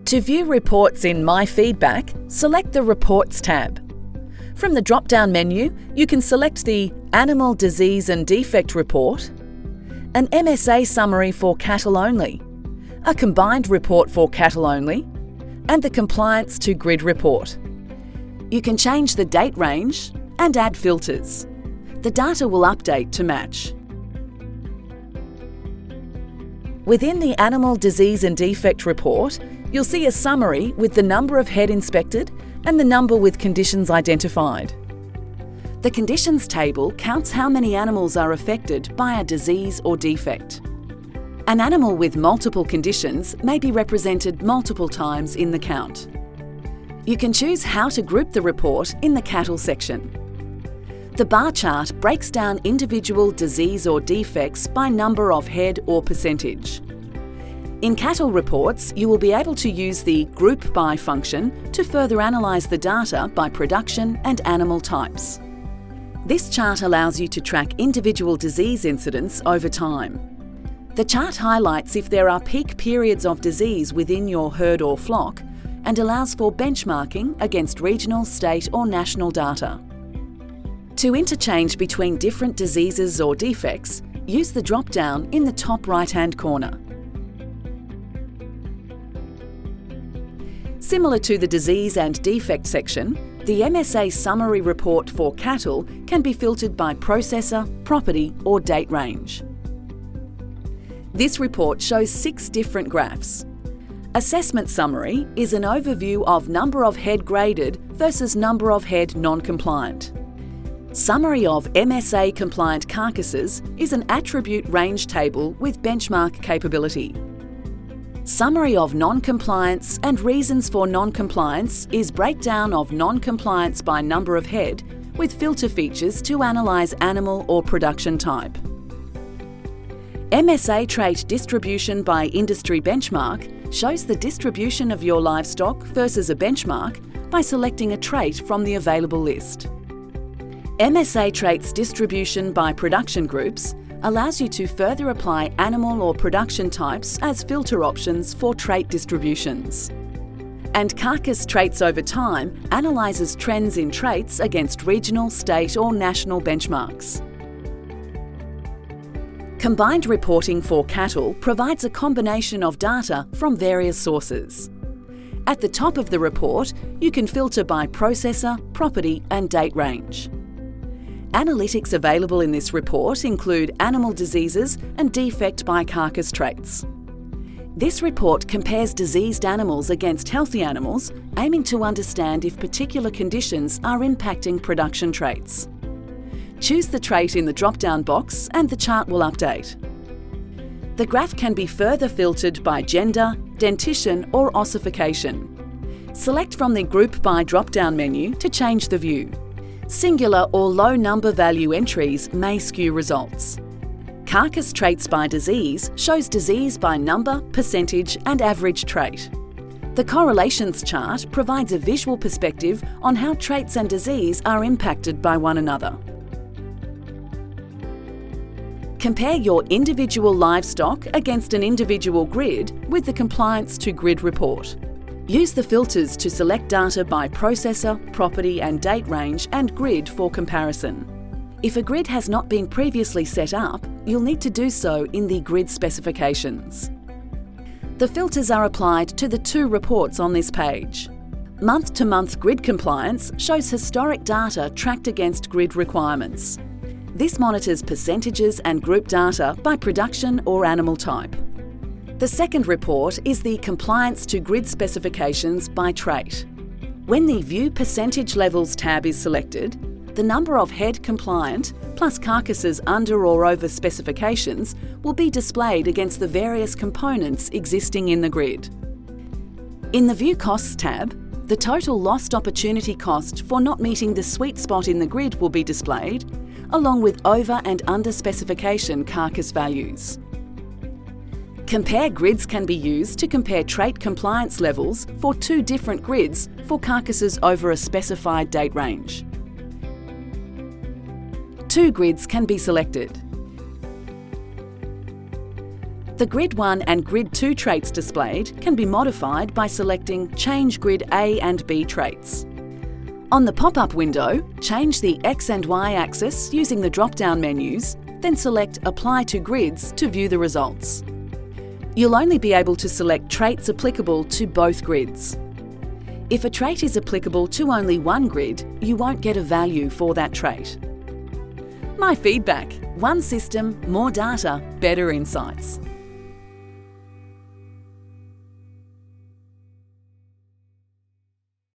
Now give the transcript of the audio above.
To view reports in myFeedback, select the Reports tab. From the drop-down menu, you can select the Animal Disease and Defect Report, an MSA summary for cattle only, a combined report for cattle only, and the Compliance to Grid report. You can change the date range and add filters. The data will update to match. Within the Animal Disease and Defect report, you'll see a summary with the number of head inspected and the number with conditions identified. The conditions table counts how many animals are affected by a disease or defect. An animal with multiple conditions may be represented multiple times in the count. You can choose how to group the report in the cattle section. The bar chart breaks down individual disease or defects by number of head or percentage. In cattle reports, you will be able to use the Group By function to further analyse the data by production and animal types. This chart allows you to track individual disease incidents over time. The chart highlights if there are peak periods of disease within your herd or flock and allows for benchmarking against regional, state or national data. To interchange between different diseases or defects, use the drop-down in the top right-hand corner. Similar to the Disease and Defect section, the MSA summary report for cattle can be filtered by processor, property or date range. This report shows 6 different graphs. Assessment summary is an overview of number of head graded versus number of head non-compliant. Summary of MSA compliant carcasses is an attribute range table with benchmark capability. Summary of non-compliance and reasons for non-compliance is breakdown of non-compliance by number of head with filter features to analyse animal or production type. MSA trait distribution by industry benchmark shows the distribution of your livestock versus a benchmark by selecting a trait from the available list. MSA traits distribution by production groups allows you to further apply animal or production types as filter options for trait distributions. And carcass traits over time analyses trends in traits against regional, state or national benchmarks. Combined reporting for cattle provides a combination of data from various sources. At the top of the report, you can filter by processor, property and date range. Analytics available in this report include animal diseases and defect by carcass traits. This report compares diseased animals against healthy animals, aiming to understand if particular conditions are impacting production traits. Choose the trait in the drop-down box and the chart will update. The graph can be further filtered by gender, dentition or ossification. Select from the Group By drop-down menu to change the view. Singular or low number value entries may skew results. Carcass traits by disease shows disease by number, percentage and average trait. The correlations chart provides a visual perspective on how traits and disease are impacted by one another. Compare your individual livestock against an individual grid with the Compliance to Grid report. Use the filters to select data by processor, property and date range and grid for comparison. If a grid has not been previously set up, you'll need to do so in the grid specifications. The filters are applied to the 2 reports on this page. Month-to-month grid compliance shows historic data tracked against grid requirements. This monitors percentages and group data by production or animal type. The second report is the Compliance to Grid specifications by trait. When the View Percentage Levels tab is selected, the number of head compliant plus carcasses under or over specifications will be displayed against the various components existing in the grid. In the View Costs tab, the total lost opportunity cost for not meeting the sweet spot in the grid will be displayed, along with over and under specification carcass values. Compare grids can be used to compare trait compliance levels for 2 different grids for carcasses over a specified date range. 2 grids can be selected. The Grid 1 and Grid 2 traits displayed can be modified by selecting Change Grid A and B traits. On the pop-up window, change the X and Y axis using the drop-down menus, then select Apply to Grids to view the results. You'll only be able to select traits applicable to both grids. If a trait is applicable to only one grid, you won't get a value for that trait. myFeedback. One system, more data, better insights.